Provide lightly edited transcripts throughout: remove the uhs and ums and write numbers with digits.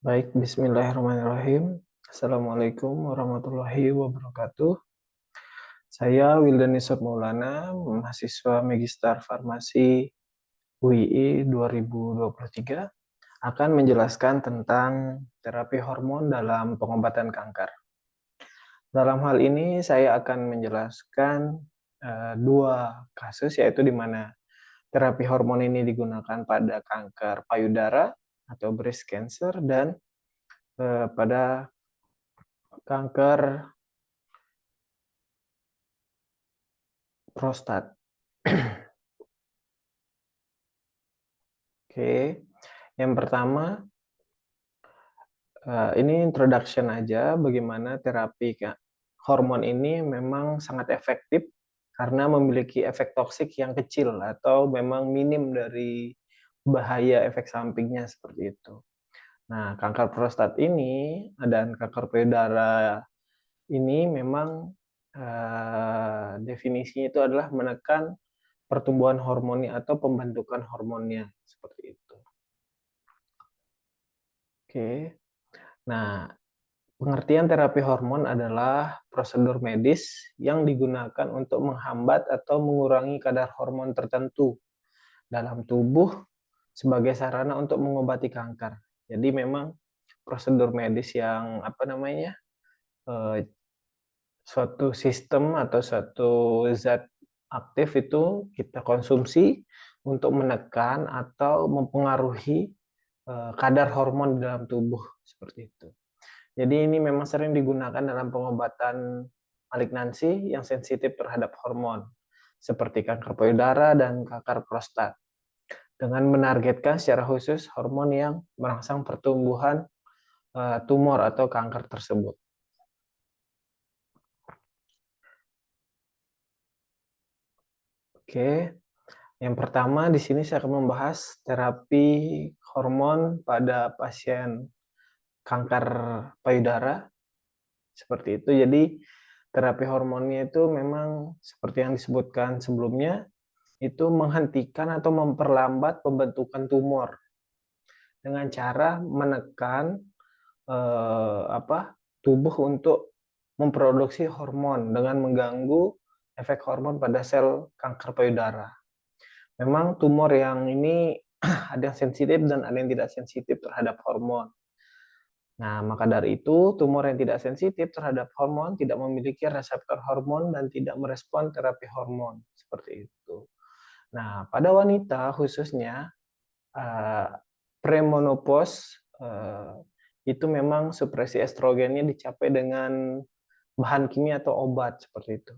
Baik, bismillahirrahmanirrahim. Assalamualaikum warahmatullahi wabarakatuh. Saya Wildan Nisot Maulana, mahasiswa Magister Farmasi UII 2023, akan menjelaskan tentang terapi hormon dalam pengobatan kanker. Dalam hal ini saya akan menjelaskan dua kasus, yaitu di mana terapi hormon ini digunakan pada kanker payudara atau breast cancer dan pada kanker prostat. Oke, yang pertama ini introduction aja bagaimana terapi hormon ini memang sangat efektif karena memiliki efek toksik yang kecil atau memang minim dari bahaya efek sampingnya seperti itu. Nah, kanker prostat ini dan kanker payudara ini memang definisinya itu adalah menekan pertumbuhan hormonnya atau pembentukan hormonnya seperti itu. Oke. Nah, pengertian terapi hormon adalah prosedur medis yang digunakan untuk menghambat atau mengurangi kadar hormon tertentu dalam tubuh sebagai sarana untuk mengobati kanker. Jadi memang prosedur medis yang suatu sistem atau suatu zat aktif itu kita konsumsi untuk menekan atau mempengaruhi kadar hormon di dalam tubuh seperti itu. Jadi ini memang sering digunakan dalam pengobatan malignansi yang sensitif terhadap hormon, seperti kanker payudara dan kanker prostat, dengan menargetkan secara khusus hormon yang merangsang pertumbuhan tumor atau kanker tersebut. Oke, yang pertama di sini saya akan membahas terapi hormon pada pasien kanker payudara seperti itu. Jadi terapi hormonnya itu memang seperti yang disebutkan sebelumnya, itu menghentikan atau memperlambat pembentukan tumor dengan cara menekan tubuh untuk memproduksi hormon dengan mengganggu efek hormon pada sel kanker payudara. Memang tumor yang ini ada yang sensitif dan ada yang tidak sensitif terhadap hormon. Nah, maka dari itu, tumor yang tidak sensitif terhadap hormon tidak memiliki reseptor hormon dan tidak merespon terapi hormon, seperti itu. Nah, pada wanita khususnya, uh, premenopause, itu memang supresi estrogennya dicapai dengan bahan kimia atau obat, seperti itu.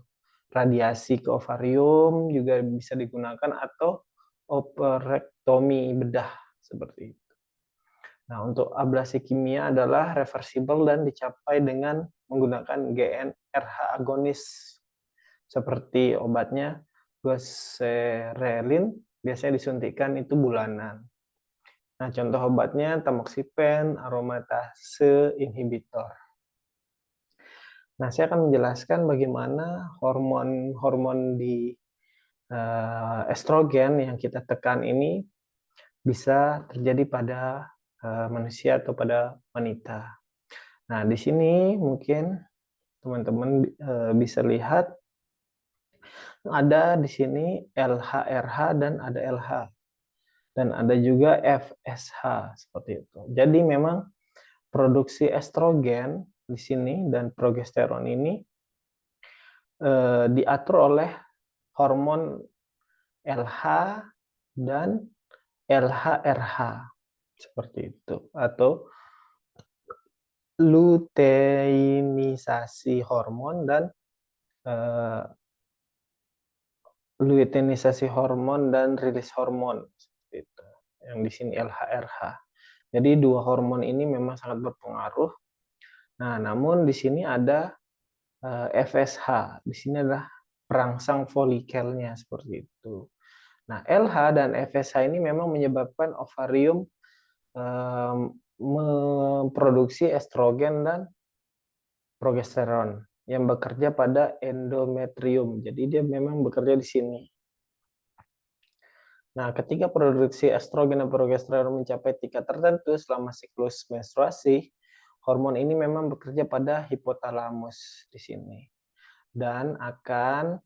Radiasi ke ovarium juga bisa digunakan atau operektomi bedah, seperti itu. Nah, untuk ablasi kimia adalah reversible dan dicapai dengan menggunakan GnRH agonis seperti obatnya goserelin, biasanya disuntikan itu bulanan. Nah, contoh obatnya tamoxifen aromatase inhibitor. Nah, saya akan menjelaskan bagaimana hormon-hormon di estrogen yang kita tekan ini bisa terjadi pada manusia atau pada wanita. Nah, di sini mungkin teman-teman bisa lihat ada di sini LH-RH dan ada LH dan ada juga FSH seperti itu. Jadi memang produksi estrogen di sini dan progesteron ini diatur oleh hormon LH dan LH-RH seperti itu atau luteinisasi hormon dan uh, luteinisasi hormon dan rilis hormon seperti itu. Yang di sini LH-RH. Jadi dua hormon ini memang sangat berpengaruh. Nah, namun di sini ada FSH. Di sini adalah perangsang folikelnya seperti itu. Nah, LH dan FSH ini memang menyebabkan ovarium memproduksi estrogen dan progesteron yang bekerja pada endometrium. Jadi dia memang bekerja di sini. Nah, ketika produksi estrogen dan progesteron mencapai tingkat tertentu selama siklus menstruasi, hormon ini memang bekerja pada hipotalamus di sini dan akan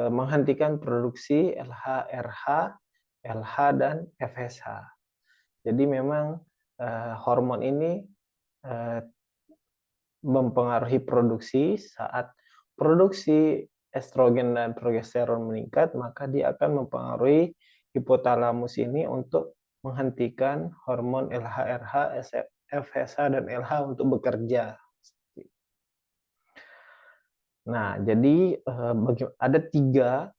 menghentikan produksi LH, RH, LH, dan FSH. Jadi memang hormon ini eh, mempengaruhi produksi. Saat produksi estrogen dan progesteron meningkat, maka dia akan mempengaruhi hipotalamus ini untuk menghentikan hormon LH, RH, FSH, dan LH untuk bekerja. Nah, jadi ada 3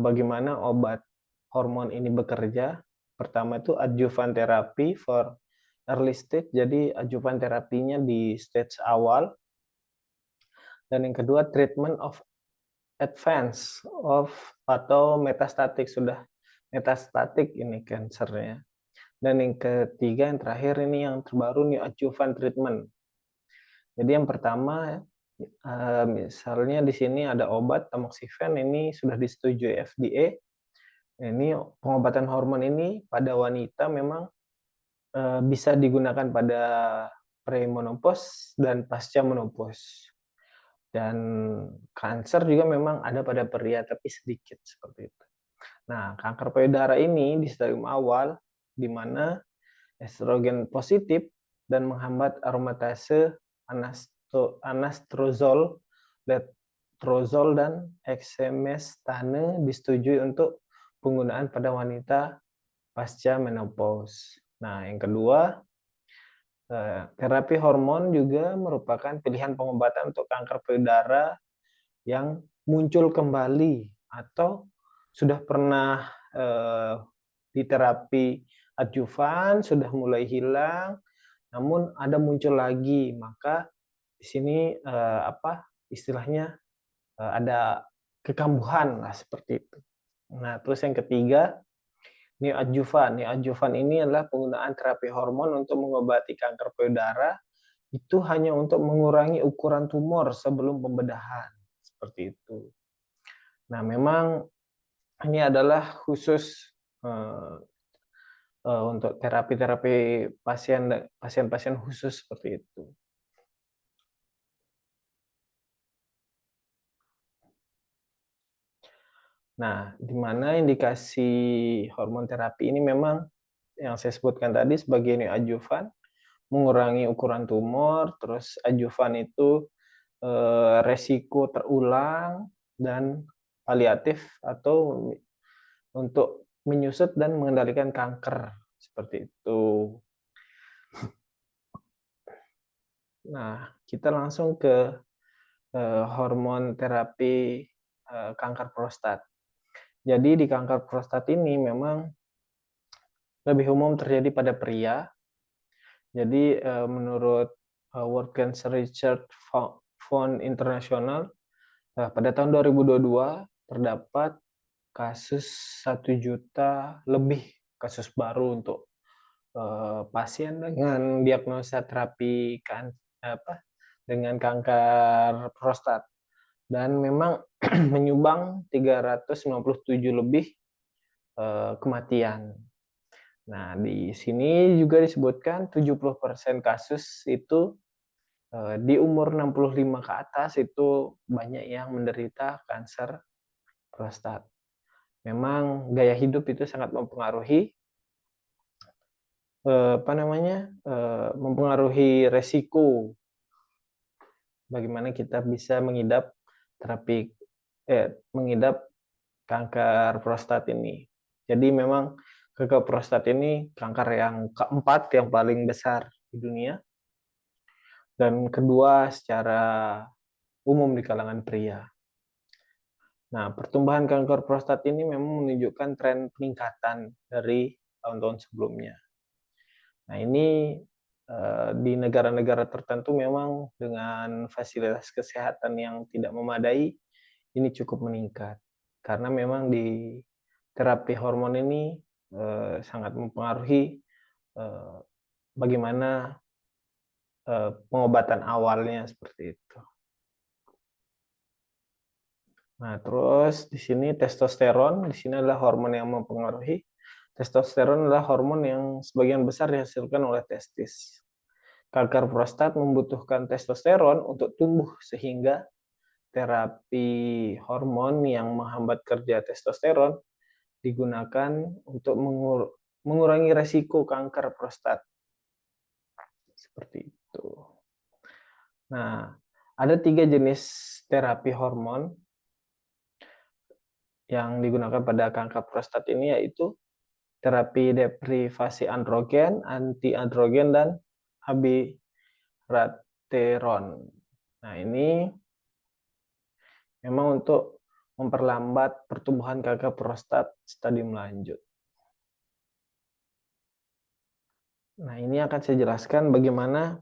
bagaimana obat hormon ini bekerja. Pertama itu adjuvant therapy for early stage, jadi adjuvant terapinya di stage awal. Dan yang kedua treatment of advance of atau metastatik, sudah metastatik ini kansernya. Dan yang ketiga, yang terakhir ini yang terbaru nih, adjuvant treatment. Jadi yang pertama misalnya di sini ada obat tamoxifen, ini sudah disetujui FDA. Ini pengobatan hormon ini pada wanita memang bisa digunakan pada premenopause dan pasca menopause. Dan kanker juga memang ada pada pria, tapi sedikit seperti itu. Nah, kanker payudara ini di stadium awal, di mana estrogen positif dan menghambat aromatase anastrozol, letrozol, dan eksemestane disetujui untuk penggunaan pada wanita pasca menopause. Nah, yang kedua, terapi hormon juga merupakan pilihan pengobatan untuk kanker payudara yang muncul kembali atau sudah pernah diterapi adjuvan, sudah mulai hilang, namun ada muncul lagi. Maka di sini istilahnya ada kekambuhan lah seperti itu. Nah, terus yang ketiga, neoadjuvan. Neoadjuvan ini adalah penggunaan terapi hormon untuk mengobati kanker payudara, itu hanya untuk mengurangi ukuran tumor sebelum pembedahan. Seperti itu. Nah, memang ini adalah khusus untuk terapi-terapi pasien-pasien khusus seperti itu. Nah, di mana indikasi hormon terapi ini memang yang saya sebutkan tadi sebagai neoadjuvan, mengurangi ukuran tumor, terus adjuvan itu resiko terulang, dan paliatif atau untuk menyusut dan mengendalikan kanker seperti itu. Nah, kita langsung ke hormon terapi kanker prostat. Jadi di kanker prostat ini memang lebih umum terjadi pada pria. Jadi menurut World Cancer Research Fund International, pada tahun 2022 terdapat kasus 1 juta lebih kasus baru untuk pasien dengan diagnosa terapi dengan kanker prostat, dan memang menyumbang 397 lebih kematian. Nah, di sini juga disebutkan 70% kasus itu di umur 65 ke atas itu banyak yang menderita kanker prostat. Memang gaya hidup itu sangat mempengaruhi mempengaruhi resiko bagaimana kita bisa mengidap kanker prostat ini. Jadi memang kanker prostat ini kanker yang keempat yang paling besar di dunia, dan kedua secara umum di kalangan pria. Nah, pertumbuhan kanker prostat ini memang menunjukkan tren peningkatan dari tahun-tahun sebelumnya. Nah, ini di negara-negara tertentu memang dengan fasilitas kesehatan yang tidak memadai, ini cukup meningkat. Karena memang di terapi hormon ini sangat mempengaruhi bagaimana pengobatan awalnya seperti itu. Nah, terus di sini testosteron, di sini adalah hormon yang mempengaruhi. Testosteron adalah hormon yang sebagian besar dihasilkan oleh testis. Kanker prostat membutuhkan testosteron untuk tumbuh sehingga terapi hormon yang menghambat kerja testosteron digunakan untuk mengurangi resiko kanker prostat. Seperti itu. Nah, ada 3 jenis terapi hormon yang digunakan pada kanker prostat ini, yaitu terapi deprivasi androgen, anti-androgen, dan abirateron. Nah, ini memang untuk memperlambat pertumbuhan kanker prostat stadium lanjut. Nah, ini akan saya jelaskan bagaimana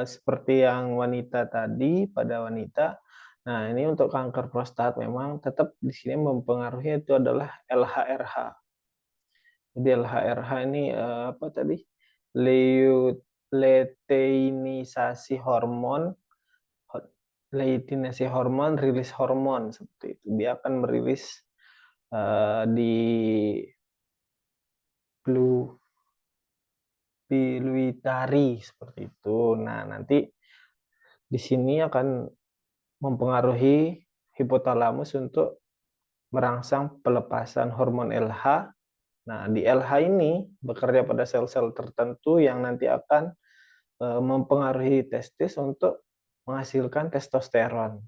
seperti yang wanita tadi, pada wanita. Nah, ini untuk kanker prostat memang tetap di sini mempengaruhi itu adalah LHRH. Jadi LHRH ini apa tadi? Luteinisasi hormon, luteinasi hormon, rilis hormon seperti itu. Dia akan merilis di pituitari seperti itu. Nah, nanti di sini akan mempengaruhi hipotalamus untuk merangsang pelepasan hormon LH. Nah, di LH ini bekerja pada sel-sel tertentu yang nanti akan mempengaruhi testis untuk menghasilkan testosteron.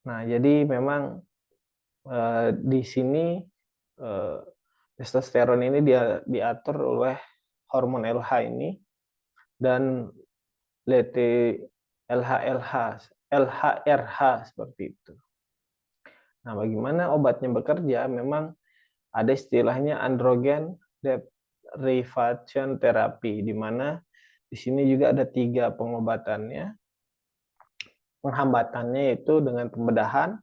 Nah, jadi memang di sini testosteron ini diatur oleh hormon LH ini, dan LHRH seperti itu. Nah, bagaimana obatnya bekerja? Memang ada istilahnya androgen deprivation therapy, di mana di sini juga ada 3 pengobatannya. Penghambatannya yaitu dengan pembedahan,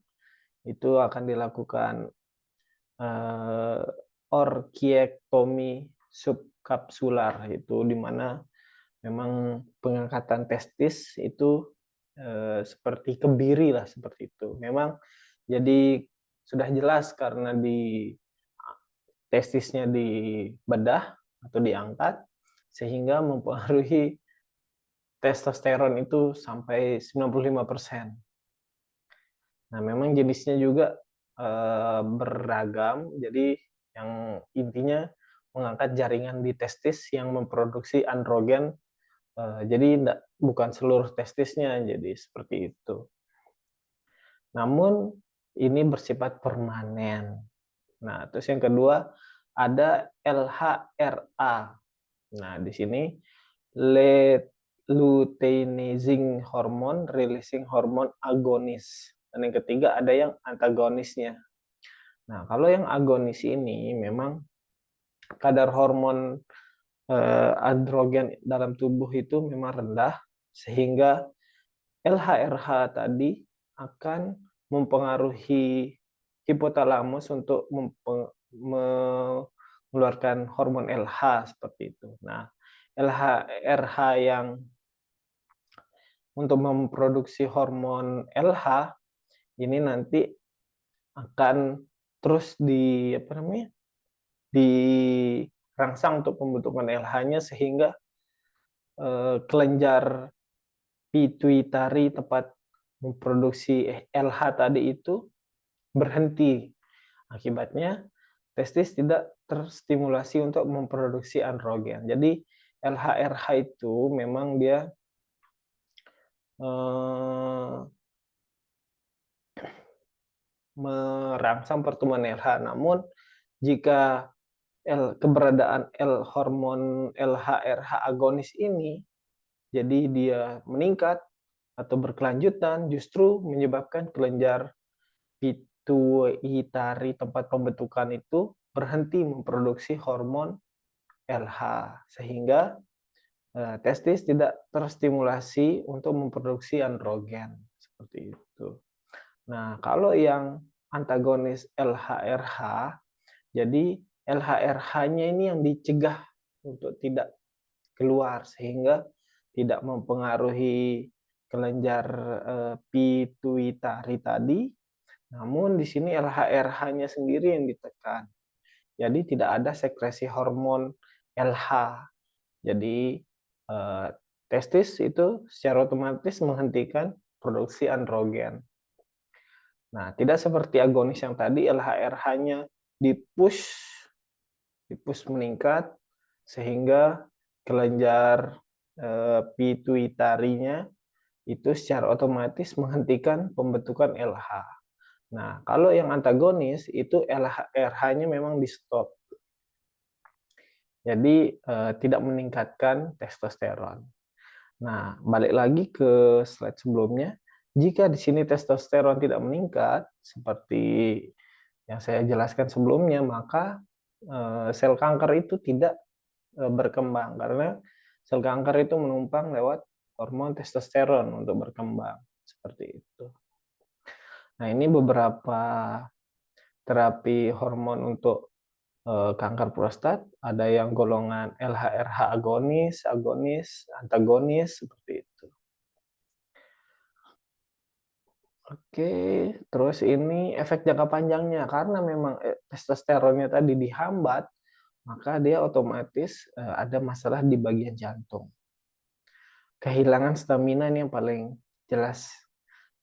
itu akan dilakukan orkiektomi subkapsular, itu di mana memang pengangkatan testis itu seperti kebiri lah, seperti itu. Memang jadi sudah jelas karena di testisnya dibedah atau diangkat, sehingga mempengaruhi testosteron itu sampai 95%. Nah, memang jenisnya juga beragam, jadi yang intinya mengangkat jaringan di testis yang memproduksi androgen, jadi bukan seluruh testisnya, jadi seperti itu. Namun ini bersifat permanen. Nah, terus yang kedua ada LHRA. Nah, di sini luteinizing hormone, releasing hormone agonis. Dan yang ketiga ada yang antagonisnya. Nah, kalau yang agonis ini memang kadar hormon androgen dalam tubuh itu memang rendah, sehingga LHRH tadi akan mempengaruhi hipotalamus untuk mengeluarkan hormon LH seperti itu. Nah, LHRH yang untuk memproduksi hormon LH ini nanti akan terus dirangsang untuk pembentukan LH-nya, sehingga kelenjar pituitari tempat memproduksi LH tadi itu berhenti. Akibatnya testis tidak terstimulasi untuk memproduksi androgen. Jadi LHRH itu memang dia merangsang pertumbuhan LH. Namun jika keberadaan hormon LHRH agonis ini, jadi dia meningkat atau berkelanjutan, justru menyebabkan kelenjar pituitari tempat pembentukan itu berhenti memproduksi hormon LH, sehingga testis tidak terstimulasi untuk memproduksi androgen seperti itu. Nah, kalau yang antagonis LHRH, jadi LHRH-nya ini yang dicegah untuk tidak keluar, sehingga tidak mempengaruhi kelenjar pituitari tadi, namun di sini LH-RH-nya sendiri yang ditekan. Jadi tidak ada sekresi hormon LH. Jadi testis itu secara otomatis menghentikan produksi androgen. Nah, tidak seperti agonis yang tadi LH-RH-nya dipush meningkat sehingga kelenjar pituitarinya itu secara otomatis menghentikan pembentukan LH. Nah, kalau yang antagonis itu LH-RH-nya memang di stop. Jadi tidak meningkatkan testosteron. Nah, balik lagi ke slide sebelumnya. Jika di sini testosteron tidak meningkat, seperti yang saya jelaskan sebelumnya, maka sel kanker itu tidak berkembang karena sel kanker itu menumpang lewat hormon testosteron untuk berkembang seperti itu. Nah, ini beberapa terapi hormon untuk kanker prostat. Ada yang golongan LH-RH agonis, antagonis seperti itu. Oke, terus ini efek jangka panjangnya karena memang testosteronnya tadi dihambat, maka dia otomatis ada masalah di bagian jantung. Kehilangan stamina ini yang paling jelas,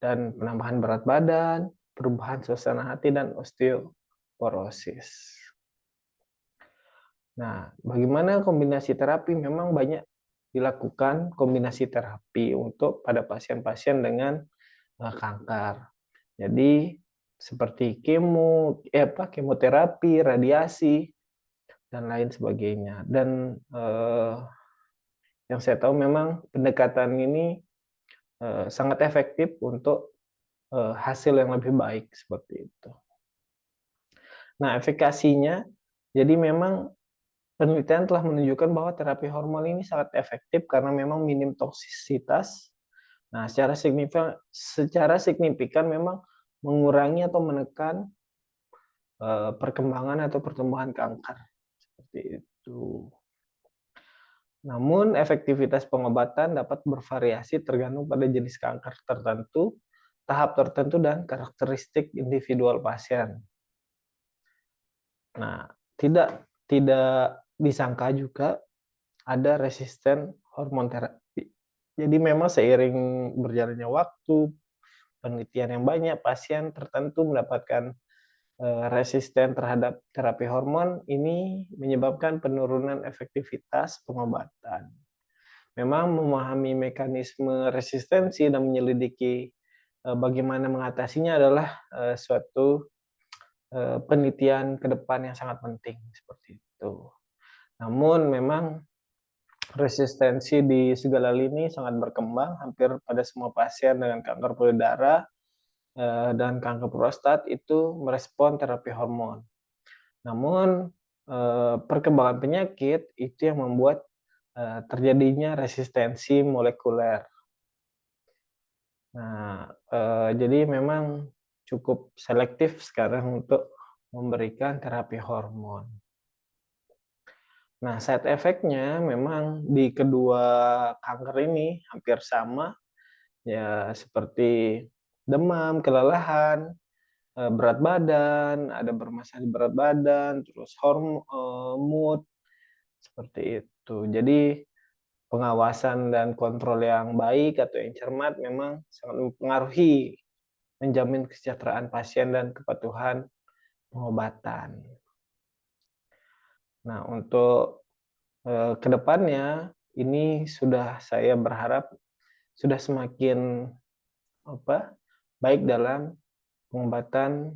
dan penambahan berat badan, perubahan suasana hati, dan osteoporosis. Nah, bagaimana kombinasi terapi? Memang banyak dilakukan kombinasi terapi untuk pada pasien-pasien dengan kanker. Jadi seperti kemoterapi, radiasi, dan lain sebagainya. Dan yang saya tahu memang pendekatan ini sangat efektif untuk hasil yang lebih baik seperti itu. Nah, efikasinya, jadi memang penelitian telah menunjukkan bahwa terapi hormon ini sangat efektif karena memang minim toksisitas. Nah, secara signifikan memang mengurangi atau menekan perkembangan atau pertumbuhan kanker. Seperti itu. Namun, efektivitas pengobatan dapat bervariasi tergantung pada jenis kanker tertentu, tahap tertentu, dan karakteristik individual pasien. Nah, tidak disangka juga ada resisten hormon terapi. Jadi memang seiring berjalannya waktu, penelitian yang banyak, pasien tertentu mendapatkan resisten terhadap terapi hormon, ini menyebabkan penurunan efektivitas pengobatan. Memang memahami mekanisme resistensi dan menyelidiki bagaimana mengatasinya adalah suatu penelitian ke depan yang sangat penting seperti itu. Namun memang resistensi di segala lini sangat berkembang, hampir pada semua pasien dengan kanker payudara dan kanker prostat itu merespon terapi hormon. Namun perkembangan penyakit itu yang membuat terjadinya resistensi molekuler. Nah, jadi memang cukup selektif sekarang untuk memberikan terapi hormon. Nah, side effect-nya memang di kedua kanker ini hampir sama, ya seperti demam, kelelahan, berat badan, ada bermasalah di berat badan, terus mood, seperti itu. Jadi pengawasan dan kontrol yang baik atau yang cermat memang sangat mempengaruhi menjamin kesejahteraan pasien dan kepatuhan pengobatan. Nah, untuk ke depannya ini saya berharap sudah semakin baik dalam pengobatan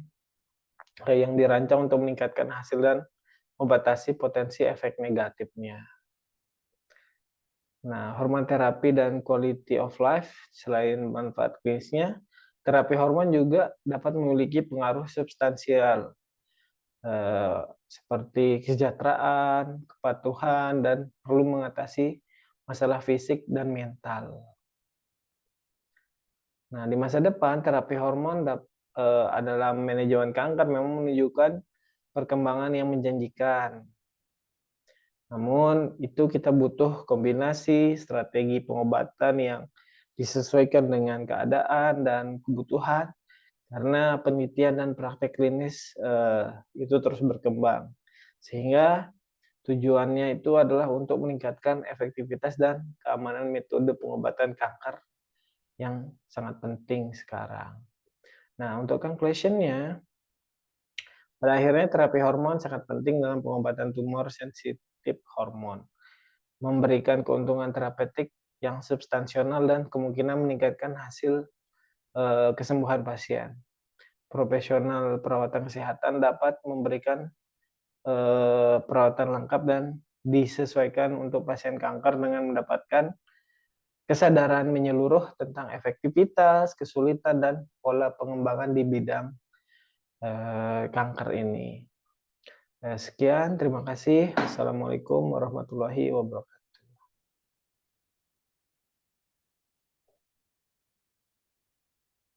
yang dirancang untuk meningkatkan hasil dan membatasi potensi efek negatifnya. Nah, hormon terapi dan quality of life selain manfaat klinisnya, terapi hormon juga dapat memiliki pengaruh substansial seperti kesejahteraan, kepatuhan, dan perlu mengatasi masalah fisik dan mental. Nah, di masa depan terapi hormon adalah manajemen kanker memang menunjukkan perkembangan yang menjanjikan. Namun itu kita butuh kombinasi strategi pengobatan yang disesuaikan dengan keadaan dan kebutuhan, karena penelitian dan praktek klinis itu terus berkembang. Sehingga tujuannya itu adalah untuk meningkatkan efektivitas dan keamanan metode pengobatan kanker yang sangat penting sekarang. Nah, untuk conclusion-nya, pada akhirnya terapi hormon sangat penting dalam pengobatan tumor sensitif hormon, memberikan keuntungan terapeutik yang substansional dan kemungkinan meningkatkan hasil kesembuhan pasien. Profesional perawatan kesehatan dapat memberikan perawatan lengkap dan disesuaikan untuk pasien kanker dengan mendapatkan kesadaran menyeluruh tentang efektivitas, kesulitan, dan pola pengembangan di bidang kanker ini. Sekian, terima kasih. Assalamualaikum warahmatullahi wabarakatuh.